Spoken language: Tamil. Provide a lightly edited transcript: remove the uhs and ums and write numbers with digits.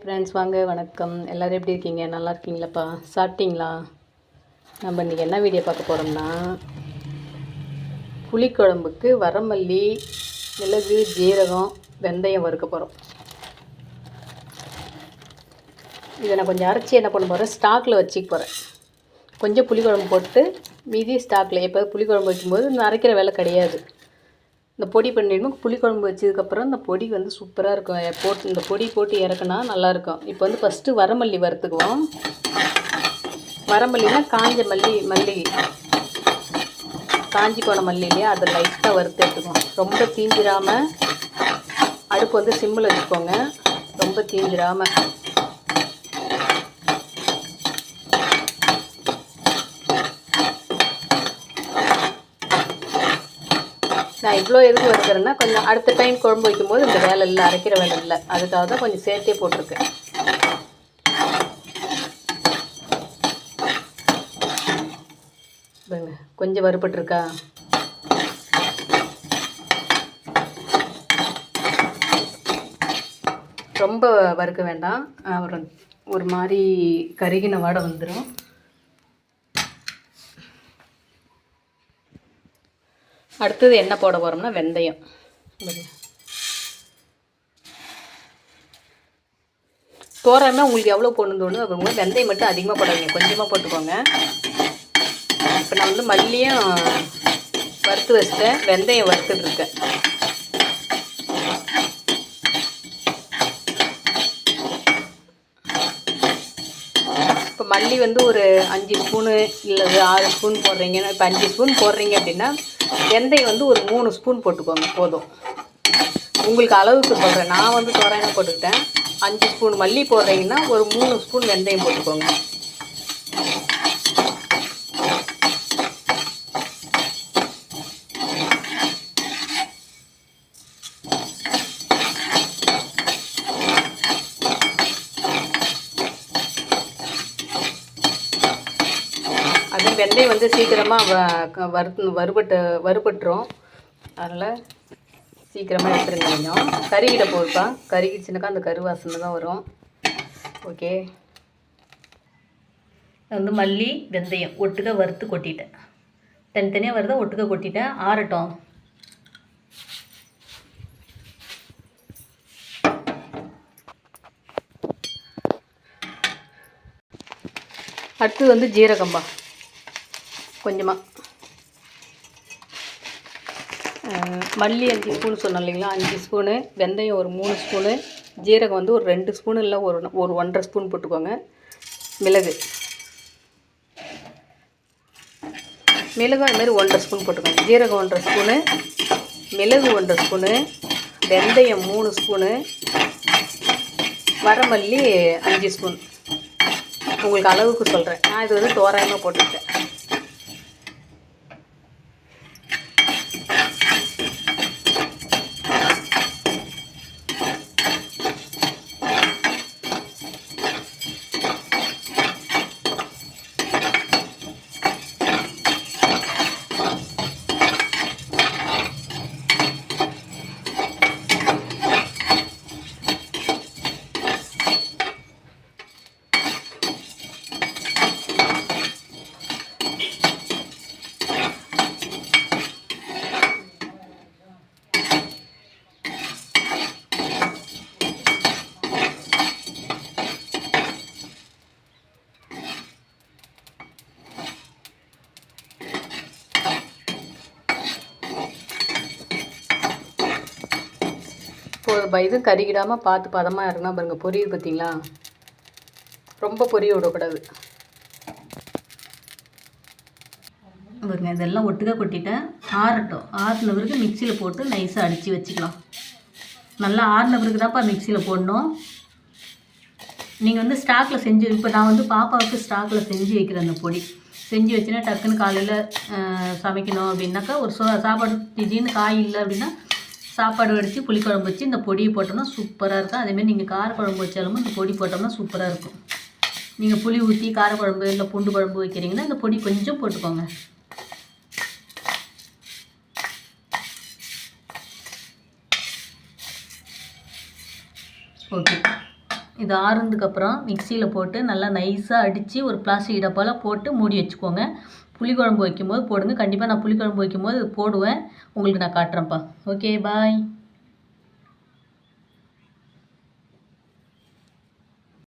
ஃப்ரெண்ட்ஸ் வாங்க வணக்கம். எல்லோரும் எப்படி இருக்கீங்க? நல்லா இருக்கீங்களாப்பா? சாப்பிட்டீங்களா? நம்ம இன்றைக்கி என்ன வீடியோ பார்க்க போகிறோம்னா, புளிக்குழம்புக்கு வரமல்லி, மிளகு, ஜீரகம், வெந்தயம் வறுக்க போகிறோம். இதை நான் கொஞ்சம் அரைச்சி என்ன பண்ண போகிறேன், ஸ்டாக்கில் வச்சுக்க போகிறேன். கொஞ்சம் புளிக்குழம்பு போட்டு மீதி ஸ்டாக்கில், எப்போ புளிக்குழம்பு வைக்கும்போது இந்த அரைக்கிற வேலை கிடையாது. இந்த பொடி பண்ணிடணும். புளிக்குழம்பு வச்சதுக்கப்புறம் இந்த பொடி வந்து சூப்பராக இருக்கும். இந்த பொடி போட்டு இறக்குனா நல்லாயிருக்கும். இப்போ வந்து ஃபஸ்ட்டு வரமல்லி வறுத்துக்குவோம். வரமல்லினா காஞ்ச மல்லி காஞ்சி போன மல்லி இல்லையா, அதை லைட்டாக வறுத்து எடுத்துக்குவோம். ரொம்ப தீஞ்சிராமல் அடுப்பு வந்து சிம்மில் வச்சுக்கோங்க. ரொம்ப தீஞ்சிராமல். நான் இவ்வளோ எதுக்கு வறுக்கிறேன்னா, கொஞ்சம் அடுத்த டைம் குழம்பு வைக்கும்போது இந்த வேலை இல்லை, அரைக்கிற வேலை இல்லை. அதுக்காக தான் கொஞ்சம் சேர்த்தே போட்டிருக்கேன். கொஞ்சம் வறுபட்டுருக்கா? ரொம்ப வறுக்க வேண்டாம், ஒரு மாதிரி கருகின வாடை வந்துடும். அடுத்தது என்ன போட போகிறோம்னா, வெந்தயம். தோராமல் உங்களுக்கு எவ்வளோ போடணும்னு தோணும் அவங்க வெந்தயம் மட்டும் அதிகமாக போடாதீங்க, கொஞ்சமாக போட்டுக்கோங்க. இப்போ நான் வந்து மல்லியும் வறுத்து வச்சிட்டேன், வெந்தயம் வறுத்துட்ருக்கேன். இப்போ மல்லி வந்து ஒரு 5 ஸ்பூனு இல்லை 6 ஸ்பூன் போடுறீங்கன்னா, இப்போ 5 ஸ்பூன் போடுறீங்க அப்படின்னா வெந்தயம் வந்து ஒரு 3 ஸ்பூன் போட்டுக்கோங்க போதும். உங்களுக்கு அளவுக்கு சொல்கிறேன், நான் வந்து தோராயமாக போட்டுக்கிட்டேன். 5 ஸ்பூன் மல்லி போடுறீங்கன்னா ஒரு 3 ஸ்பூன் வெந்தயம் போட்டுக்கோங்க. அது வெந்தயம் வந்து சீக்கிரமாக வறுபட்டுரும். அதனால் சீக்கிரமாக எடுத்துருங்க. கொஞ்சம் கருகிட போகுதுப்பா, கருகிடுச்சுனாக்கா அந்த கருவாசனை தான் வரும். ஓகே, வந்து மல்லி வெந்தயம் ஒட்டுக்க வறுத்து கொட்டிட்டேன். தனித்தனியாக வருதா ஒட்டுக்க கொட்டிட்டேன், ஆறட்டும். அடுத்தது வந்து ஜீரகம்பா கொஞ்சமாக. மல்லி 5 ஸ்பூன் சொன்னோம் இல்லைங்களா, 5 ஸ்பூனு, வெந்தயம் ஒரு 3 ஸ்பூனு, ஜீரகம் வந்து ஒரு 2 ஸ்பூனு இல்லை ஒரு 1.5 ஸ்பூன் போட்டுக்கோங்க. மிளகு அதுமாதிரி 1.5 ஸ்பூன் போட்டுக்கோங்க. ஜீரகம் 1.5 ஸ்பூனு, மிளகு 1.5 ஸ்பூனு, வெந்தயம் 3 ஸ்பூனு, வரமல்லி 5 ஸ்பூன். உங்களுக்கு அளவுக்கு சொல்கிறேன், நான் இது வந்து தோராயமாக போட்டுருக்கேன். இப்போ இது கருகிடாமல் பார்த்து பதமாக இருக்குன்னா பாருங்கள், பொரியுது பார்த்தீங்களா? ரொம்ப பொரிய விடக்கூடாது பாருங்க. இதெல்லாம் ஒட்டுக்க கொட்டிட்டேன், ஆறட்டும். ஆறின பிறகு மிக்சியில் போட்டு நைஸாக அடித்து வச்சுக்கலாம். நல்லா ஆறின பிறகு தான்ப்பா மிக்சியில் போடணும். நீங்கள் வந்து ஸ்டாக்கில் செஞ்சு, இப்போ நான் வந்து பாப்பாவுக்கு ஸ்டாக்கில் செஞ்சு வைக்கிறேன். அந்த பொடி செஞ்சு வச்சுன்னா டக்குன்னு காலையில் சமைக்கணும் அப்படின்னாக்கா, ஒரு சாப்பாடு திடீர்னு காய் இல்லை அப்படின்னா சாப்பாடு வடித்து புளிக்குழம்பு வச்சு இந்த பொடியை போட்டோம்னா சூப்பராக இருக்கும். அதேமாதிரி நீங்கள் காரக்குழம்பு வச்சாலும் இந்த பொடி போட்டோம்னா சூப்பராக இருக்கும். நீங்கள் புளி ஊற்றி காரக்குழம்பு இல்லை பூண்டு குழம்பு வைக்கிறீங்கன்னா இந்த பொடி கொஞ்சம் போட்டுக்கோங்க. ஓகே, இது ஆறுனதுக்கப்புறம் மிக்சியில் போட்டு நல்லா நைஸாக அடித்து ஒரு பிளாஸ்டிக் டப்பாவில் போட்டு மூடி வச்சுக்கோங்க. புளிக்குழம்பு வைக்கும்போது போடுங்க. கண்டிப்பாக நான் புளிக்குழம்பு வைக்கும்போது போடுவேன். உங்களுக்கு நான் காட்டுறேன்ப்பா. ஓகே, பாய்.